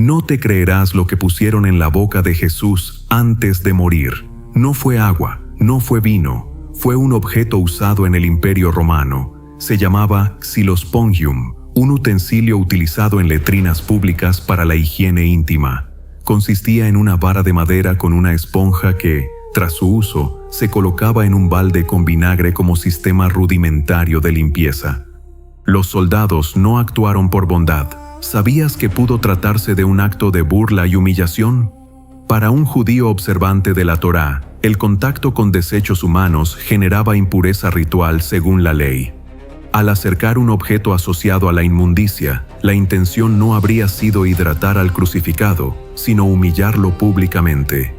No te creerás lo que pusieron en la boca de Jesús antes de morir. No fue agua, no fue vino, fue un objeto usado en el Imperio Romano. Se llamaba xylospongium, un utensilio utilizado en letrinas públicas para la higiene íntima. Consistía en una vara de madera con una esponja que, tras su uso, se colocaba en un balde con vinagre como sistema rudimentario de limpieza. Los soldados no actuaron por bondad. ¿Sabías que pudo tratarse de un acto de burla y humillación? Para un judío observante de la Torá, el contacto con desechos humanos generaba impureza ritual según la ley. Al acercar un objeto asociado a la inmundicia, la intención no habría sido hidratar al crucificado, sino humillarlo públicamente.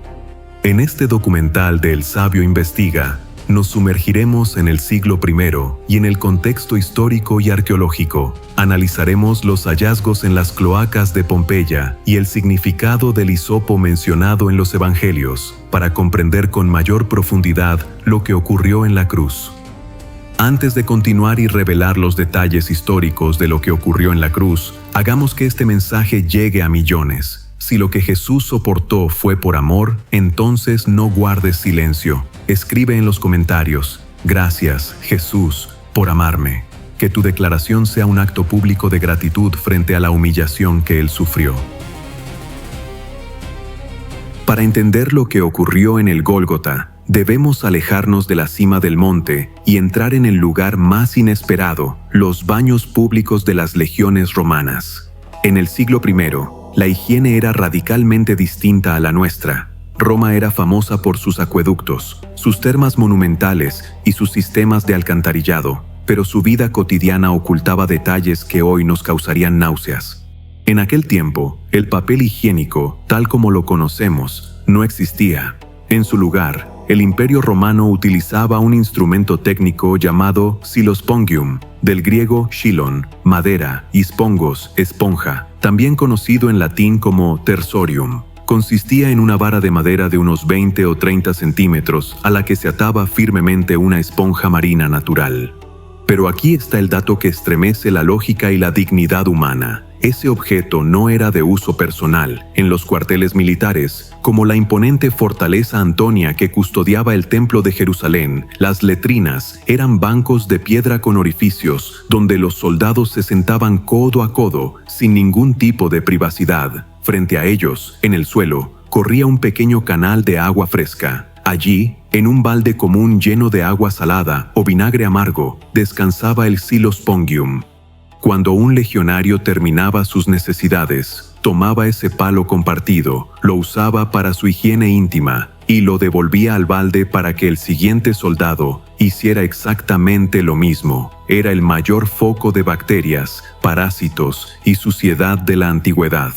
En este documental de El Sabio Investiga, nos sumergiremos en el siglo I y en el contexto histórico y arqueológico. Analizaremos los hallazgos en las cloacas de Pompeya y el significado del hisopo mencionado en los evangelios, para comprender con mayor profundidad lo que ocurrió en la cruz. Antes de continuar y revelar los detalles históricos de lo que ocurrió en la cruz, hagamos que este mensaje llegue a millones. Si lo que Jesús soportó fue por amor, entonces no guardes silencio. Escribe en los comentarios: gracias, Jesús, por amarme. Que tu declaración sea un acto público de gratitud frente a la humillación que Él sufrió. Para entender lo que ocurrió en el Gólgota, debemos alejarnos de la cima del monte y entrar en el lugar más inesperado, los baños públicos de las legiones romanas. En el siglo I, la higiene era radicalmente distinta a la nuestra. Roma era famosa por sus acueductos, sus termas monumentales y sus sistemas de alcantarillado, pero su vida cotidiana ocultaba detalles que hoy nos causarían náuseas. En aquel tiempo, el papel higiénico, tal como lo conocemos, no existía. En su lugar, el Imperio Romano utilizaba un instrumento técnico llamado xylospongium, del griego xylon, madera, y spongos, esponja, también conocido en latín como tersorium. Consistía en una vara de madera de unos 20 o 30 centímetros a la que se ataba firmemente una esponja marina natural. Pero aquí está el dato que estremece la lógica y la dignidad humana. Ese objeto no era de uso personal. En los cuarteles militares, como la imponente fortaleza Antonia que custodiaba el templo de Jerusalén, las letrinas eran bancos de piedra con orificios donde los soldados se sentaban codo a codo, sin ningún tipo de privacidad. Frente a ellos, en el suelo, corría un pequeño canal de agua fresca. Allí, en un balde común lleno de agua salada o vinagre amargo, descansaba el xylospongium. Cuando un legionario terminaba sus necesidades, tomaba ese palo compartido, lo usaba para su higiene íntima y lo devolvía al balde para que el siguiente soldado hiciera exactamente lo mismo. Era el mayor foco de bacterias, parásitos y suciedad de la antigüedad.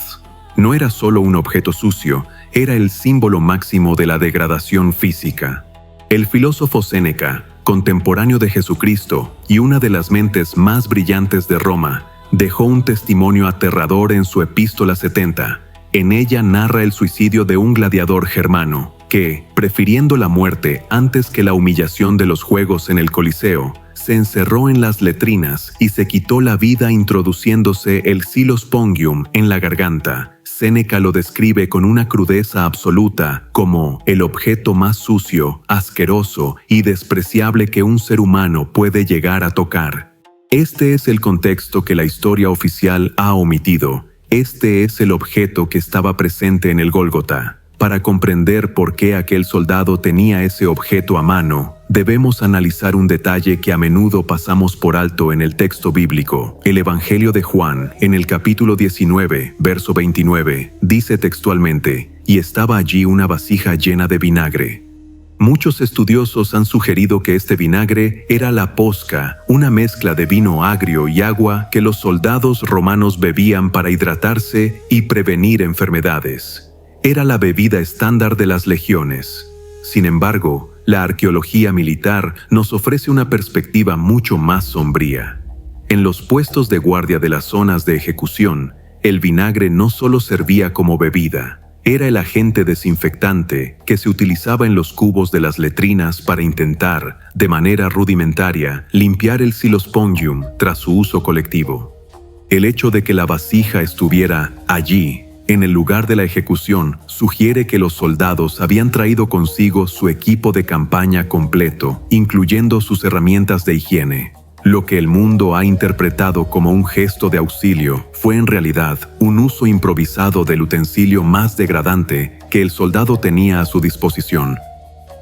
No era solo un objeto sucio, era el símbolo máximo de la degradación física. El filósofo Séneca, contemporáneo de Jesucristo y una de las mentes más brillantes de Roma, dejó un testimonio aterrador en su Epístola 70. En ella narra el suicidio de un gladiador germano que, prefiriendo la muerte antes que la humillación de los juegos en el Coliseo, se encerró en las letrinas y se quitó la vida introduciéndose el xylospongium en la garganta. Séneca lo describe con una crudeza absoluta como el objeto más sucio, asqueroso y despreciable que un ser humano puede llegar a tocar. Este es el contexto que la historia oficial ha omitido. Este es el objeto que estaba presente en el Gólgota. Para comprender por qué aquel soldado tenía ese objeto a mano, debemos analizar un detalle que a menudo pasamos por alto en el texto bíblico. El Evangelio de Juan, en el capítulo 19, verso 29, dice textualmente: «Y estaba allí una vasija llena de vinagre». Muchos estudiosos han sugerido que este vinagre era la posca, una mezcla de vino agrio y agua que los soldados romanos bebían para hidratarse y prevenir enfermedades. Era la bebida estándar de las legiones. Sin embargo, la arqueología militar nos ofrece una perspectiva mucho más sombría. En los puestos de guardia de las zonas de ejecución, el vinagre no solo servía como bebida, era el agente desinfectante que se utilizaba en los cubos de las letrinas para intentar, de manera rudimentaria, limpiar el xylospongium tras su uso colectivo. El hecho de que la vasija estuviera allí En el lugar de la ejecución, sugiere que los soldados habían traído consigo su equipo de campaña completo, incluyendo sus herramientas de higiene. Lo que el mundo ha interpretado como un gesto de auxilio fue en realidad un uso improvisado del utensilio más degradante que el soldado tenía a su disposición.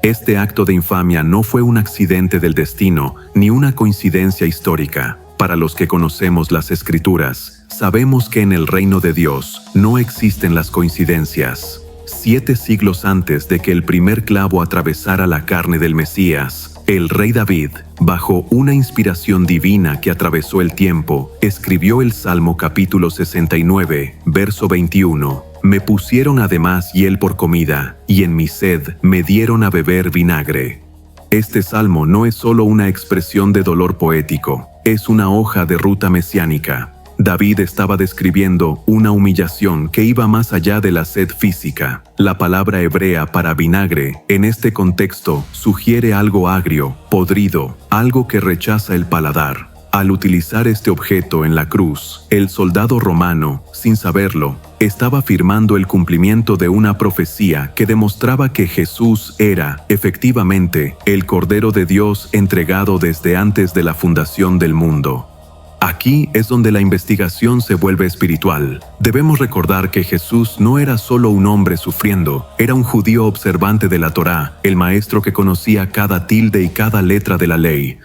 Este acto de infamia no fue un accidente del destino ni una coincidencia histórica. Para los que conocemos las Escrituras, sabemos que en el reino de Dios no existen las coincidencias. 7 siglos antes de que el primer clavo atravesara la carne del Mesías, el rey David, bajo una inspiración divina que atravesó el tiempo, escribió el Salmo capítulo 69, verso 21. Me pusieron además hiel por comida, y en mi sed me dieron a beber vinagre. Este salmo no es solo una expresión de dolor poético, es una hoja de ruta mesiánica. David estaba describiendo una humillación que iba más allá de la sed física. La palabra hebrea para vinagre, en este contexto, sugiere algo agrio, podrido, algo que rechaza el paladar. Al utilizar este objeto en la cruz, el soldado romano, sin saberlo, estaba firmando el cumplimiento de una profecía que demostraba que Jesús era, efectivamente, el Cordero de Dios entregado desde antes de la fundación del mundo. Aquí es donde la investigación se vuelve espiritual. Debemos recordar que Jesús no era solo un hombre sufriendo, era un judío observante de la Torá, el maestro que conocía cada tilde y cada letra de la ley.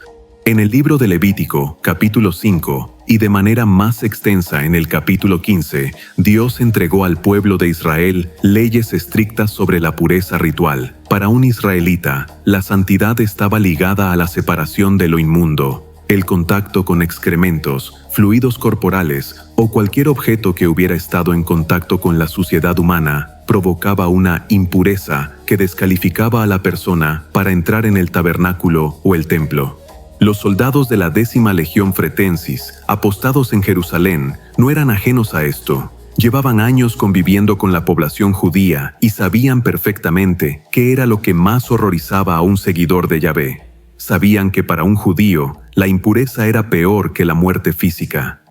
En el libro de Levítico, capítulo 5, y de manera más extensa en el capítulo 15, Dios entregó al pueblo de Israel leyes estrictas sobre la pureza ritual. Para un israelita, la santidad estaba ligada a la separación de lo inmundo. El contacto con excrementos, fluidos corporales o cualquier objeto que hubiera estado en contacto con la suciedad humana provocaba una impureza que descalificaba a la persona para entrar en el tabernáculo o el templo. Los soldados de la 10ª Legión Fretensis, apostados en Jerusalén, no eran ajenos a esto. Llevaban años conviviendo con la población judía y sabían perfectamente qué era lo que más horrorizaba a un seguidor de Yahvé. Sabían que para un judío, la impureza era peor que la muerte física.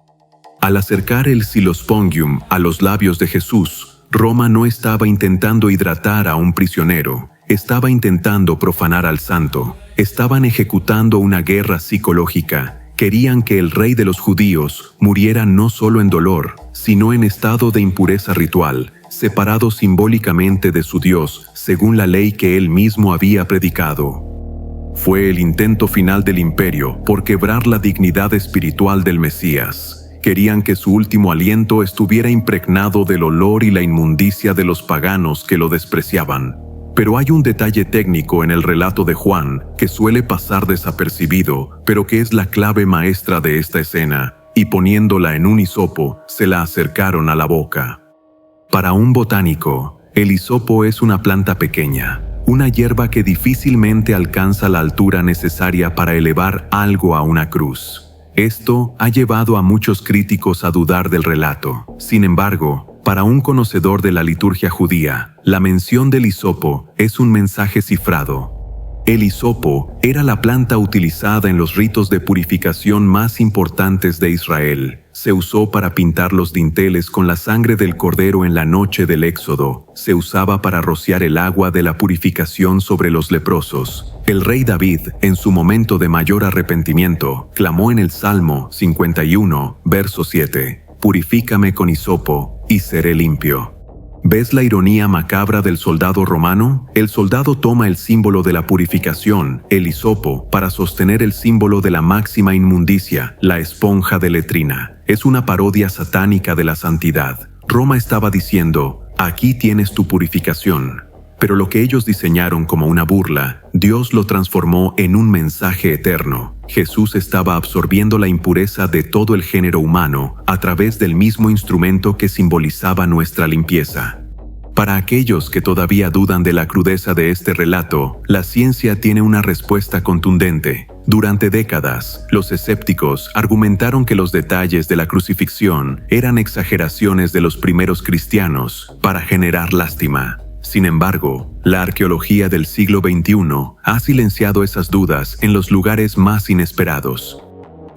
Al acercar el silospongium a los labios de Jesús, Roma no estaba intentando hidratar a un prisionero, estaba intentando profanar al santo. Estaban ejecutando una guerra psicológica. Querían que el rey de los judíos muriera no solo en dolor, sino en estado de impureza ritual, separado simbólicamente de su Dios, según la ley que él mismo había predicado. Fue el intento final del imperio por quebrar la dignidad espiritual del Mesías. Querían que su último aliento estuviera impregnado del olor y la inmundicia de los paganos que lo despreciaban. Pero hay un detalle técnico en el relato de Juan que suele pasar desapercibido, pero que es la clave maestra de esta escena, y poniéndola en un hisopo, se la acercaron a la boca. Para un botánico, el hisopo es una planta pequeña, una hierba que difícilmente alcanza la altura necesaria para elevar algo a una cruz. Esto ha llevado a muchos críticos a dudar del relato. Sin embargo, para un conocedor de la liturgia judía, la mención del hisopo es un mensaje cifrado. El hisopo era la planta utilizada en los ritos de purificación más importantes de Israel. Se usó para pintar los dinteles con la sangre del cordero en la noche del Éxodo. Se usaba para rociar el agua de la purificación sobre los leprosos. El rey David, en su momento de mayor arrepentimiento, clamó en el Salmo 51, verso 7, «Purifícame con hisopo, y seré limpio». ¿Ves la ironía macabra del soldado romano? El soldado toma el símbolo de la purificación, el hisopo, para sostener el símbolo de la máxima inmundicia, la esponja de letrina. Es una parodia satánica de la santidad. Roma estaba diciendo, aquí tienes tu purificación. Pero lo que ellos diseñaron como una burla, Dios lo transformó en un mensaje eterno. Jesús estaba absorbiendo la impureza de todo el género humano a través del mismo instrumento que simbolizaba nuestra limpieza. Para aquellos que todavía dudan de la crudeza de este relato, la ciencia tiene una respuesta contundente. Durante décadas, los escépticos argumentaron que los detalles de la crucifixión eran exageraciones de los primeros cristianos para generar lástima. Sin embargo, la arqueología del siglo XXI ha silenciado esas dudas en los lugares más inesperados.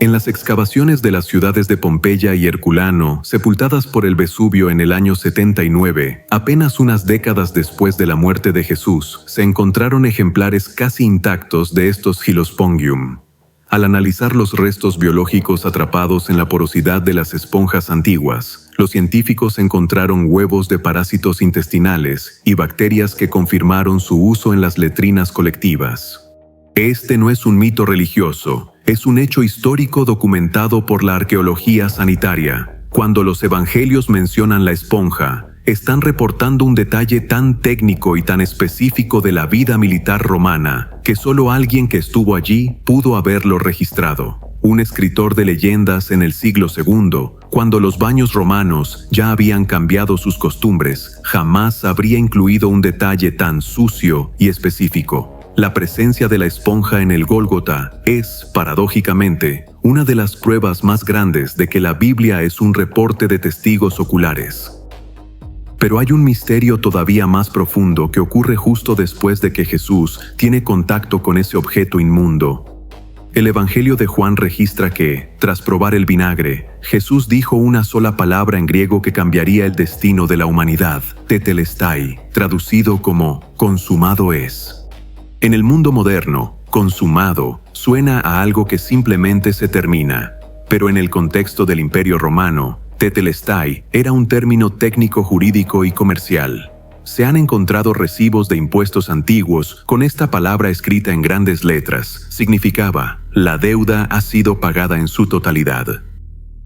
En las excavaciones de las ciudades de Pompeya y Herculano, sepultadas por el Vesubio en el año 79, apenas unas décadas después de la muerte de Jesús, se encontraron ejemplares casi intactos de estos Hylospongum. Al analizar los restos biológicos atrapados en la porosidad de las esponjas antiguas, los científicos encontraron huevos de parásitos intestinales y bacterias que confirmaron su uso en las letrinas colectivas. Este no es un mito religioso, es un hecho histórico documentado por la arqueología sanitaria. Cuando los evangelios mencionan la esponja, están reportando un detalle tan técnico y tan específico de la vida militar romana que solo alguien que estuvo allí pudo haberlo registrado. Un escritor de leyendas en el siglo II, cuando los baños romanos ya habían cambiado sus costumbres, jamás habría incluido un detalle tan sucio y específico. La presencia de la esponja en el Gólgota es, paradójicamente, una de las pruebas más grandes de que la Biblia es un reporte de testigos oculares. Pero hay un misterio todavía más profundo que ocurre justo después de que Jesús tiene contacto con ese objeto inmundo. El Evangelio de Juan registra que, tras probar el vinagre, Jesús dijo una sola palabra en griego que cambiaría el destino de la humanidad, tetelestai, traducido como consumado es. En el mundo moderno, consumado suena a algo que simplemente se termina, pero en el contexto del Imperio Romano, tetelestai era un término técnico jurídico y comercial. Se han encontrado recibos de impuestos antiguos con esta palabra escrita en grandes letras. Significaba, la deuda ha sido pagada en su totalidad.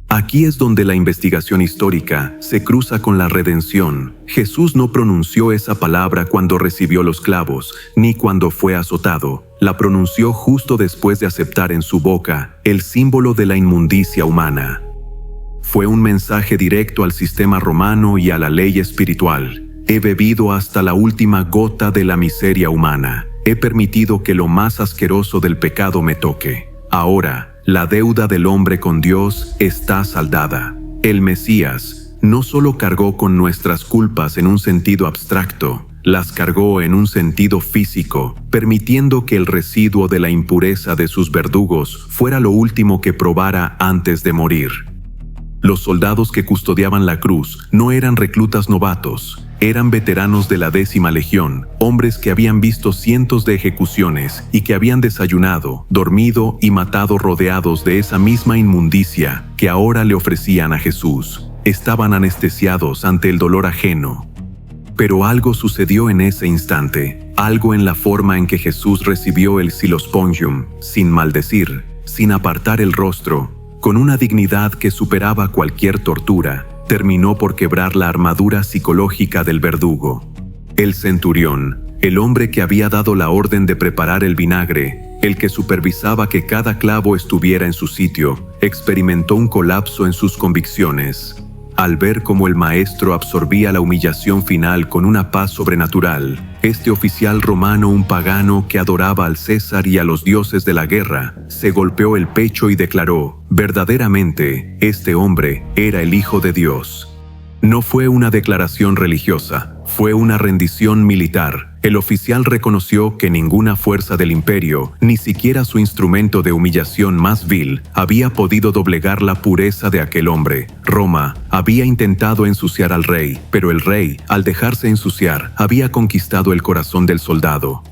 Aquí es donde la investigación histórica se cruza con la redención. Jesús no pronunció esa palabra cuando recibió los clavos, ni cuando fue azotado. La pronunció justo después de aceptar en su boca el símbolo de la inmundicia humana. Fue un mensaje directo al sistema romano y a la ley espiritual. He bebido hasta la última gota de la miseria humana. He permitido que lo más asqueroso del pecado me toque. Ahora, la deuda del hombre con Dios está saldada. El Mesías no solo cargó con nuestras culpas en un sentido abstracto, las cargó en un sentido físico, permitiendo que el residuo de la impureza de sus verdugos fuera lo último que probara antes de morir. Los soldados que custodiaban la cruz no eran reclutas novatos, eran veteranos de la 10ª Legión, hombres que habían visto cientos de ejecuciones y que habían desayunado, dormido y matado rodeados de esa misma inmundicia que ahora le ofrecían a Jesús. Estaban anestesiados ante el dolor ajeno. Pero algo sucedió en ese instante, algo en la forma en que Jesús recibió el Hylospongum, sin maldecir, sin apartar el rostro, con una dignidad que superaba cualquier tortura. Terminó por quebrar la armadura psicológica del verdugo. El centurión, el hombre que había dado la orden de preparar el vinagre, el que supervisaba que cada clavo estuviera en su sitio, experimentó un colapso en sus convicciones. Al ver cómo el maestro absorbía la humillación final con una paz sobrenatural, este oficial romano, un pagano que adoraba al César y a los dioses de la guerra, se golpeó el pecho y declaró: verdaderamente, este hombre era el Hijo de Dios. No fue una declaración religiosa, fue una rendición militar. El oficial reconoció que ninguna fuerza del imperio, ni siquiera su instrumento de humillación más vil, había podido doblegar la pureza de aquel hombre. Roma había intentado ensuciar al rey, pero el rey, al dejarse ensuciar, había conquistado el corazón del soldado.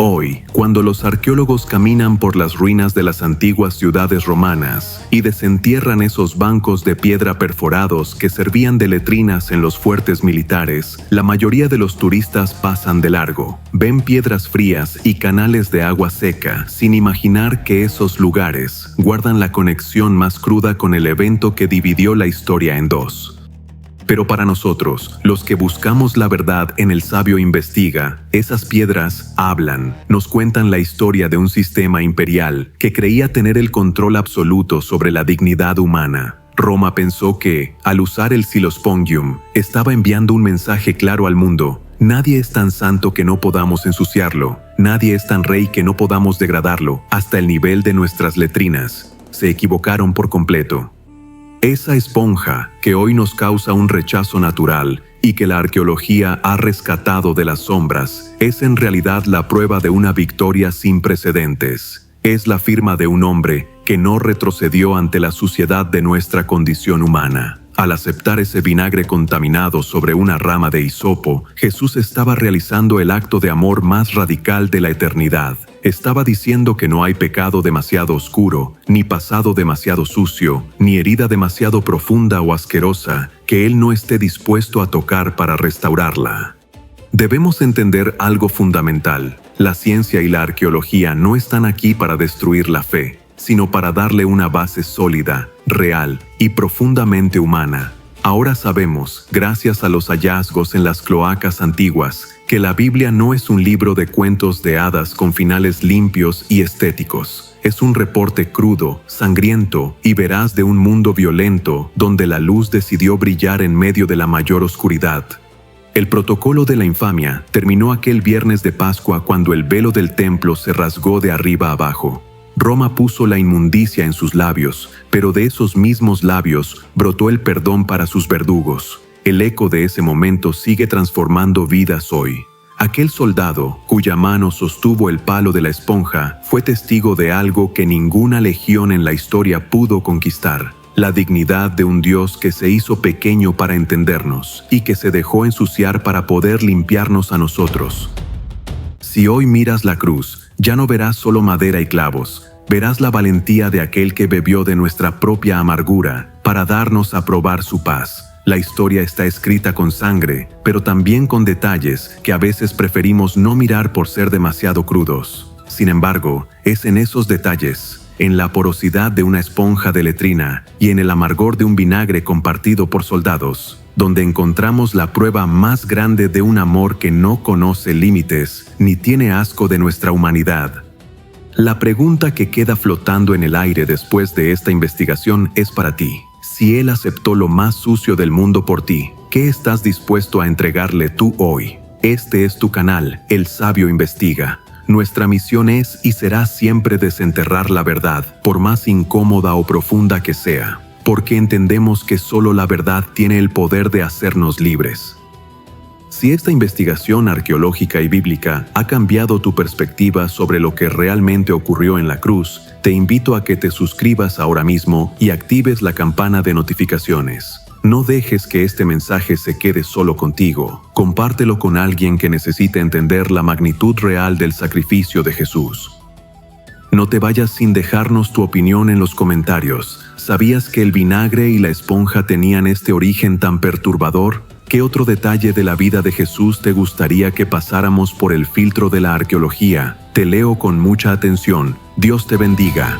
Hoy, cuando los arqueólogos caminan por las ruinas de las antiguas ciudades romanas y desentierran esos bancos de piedra perforados que servían de letrinas en los fuertes militares, la mayoría de los turistas pasan de largo. Ven piedras frías y canales de agua seca, sin imaginar que esos lugares guardan la conexión más cruda con el evento que dividió la historia en dos. Pero para nosotros, los que buscamos la verdad en el sabio investiga, esas piedras hablan, nos cuentan la historia de un sistema imperial que creía tener el control absoluto sobre la dignidad humana. Roma pensó que, al usar el Hylospongum, estaba enviando un mensaje claro al mundo: nadie es tan santo que no podamos ensuciarlo, nadie es tan rey que no podamos degradarlo, hasta el nivel de nuestras letrinas. Se equivocaron por completo. Esa esponja que hoy nos causa un rechazo natural y que la arqueología ha rescatado de las sombras es en realidad la prueba de una victoria sin precedentes. Es la firma de un hombre que no retrocedió ante la suciedad de nuestra condición humana. Al aceptar ese vinagre contaminado sobre una rama de hisopo, Jesús estaba realizando el acto de amor más radical de la eternidad. Estaba diciendo que no hay pecado demasiado oscuro, ni pasado demasiado sucio, ni herida demasiado profunda o asquerosa, que Él no esté dispuesto a tocar para restaurarla. Debemos entender algo fundamental. La ciencia y la arqueología no están aquí para destruir la fe, sino para darle una base sólida, real y profundamente humana. Ahora sabemos, gracias a los hallazgos en las cloacas antiguas, que la Biblia no es un libro de cuentos de hadas con finales limpios y estéticos. Es un reporte crudo, sangriento y veraz de un mundo violento donde la luz decidió brillar en medio de la mayor oscuridad. El protocolo de la infamia terminó aquel viernes de Pascua cuando el velo del templo se rasgó de arriba abajo. Roma puso la inmundicia en sus labios, pero de esos mismos labios brotó el perdón para sus verdugos. El eco de ese momento sigue transformando vidas hoy. Aquel soldado, cuya mano sostuvo el palo de la esponja, fue testigo de algo que ninguna legión en la historia pudo conquistar: la dignidad de un Dios que se hizo pequeño para entendernos y que se dejó ensuciar para poder limpiarnos a nosotros. Si hoy miras la cruz, ya no verás solo madera y clavos. Verás la valentía de aquel que bebió de nuestra propia amargura para darnos a probar su paz. La historia está escrita con sangre, pero también con detalles que a veces preferimos no mirar por ser demasiado crudos. Sin embargo, es en esos detalles, en la porosidad de una esponja de letrina y en el amargor de un vinagre compartido por soldados, donde encontramos la prueba más grande de un amor que no conoce límites ni tiene asco de nuestra humanidad. La pregunta que queda flotando en el aire después de esta investigación es para ti. Si Él aceptó lo más sucio del mundo por ti, ¿qué estás dispuesto a entregarle tú hoy? Este es tu canal, El Sabio Investiga. Nuestra misión es y será siempre desenterrar la verdad, por más incómoda o profunda que sea, porque entendemos que solo la verdad tiene el poder de hacernos libres. Si esta investigación arqueológica y bíblica ha cambiado tu perspectiva sobre lo que realmente ocurrió en la cruz, te invito a que te suscribas ahora mismo y actives la campana de notificaciones. No dejes que este mensaje se quede solo contigo. Compártelo con alguien que necesite entender la magnitud real del sacrificio de Jesús. No te vayas sin dejarnos tu opinión en los comentarios. ¿Sabías que el vinagre y la esponja tenían este origen tan perturbador? ¿Qué otro detalle de la vida de Jesús te gustaría que pasáramos por el filtro de la arqueología? Te leo con mucha atención. Dios te bendiga.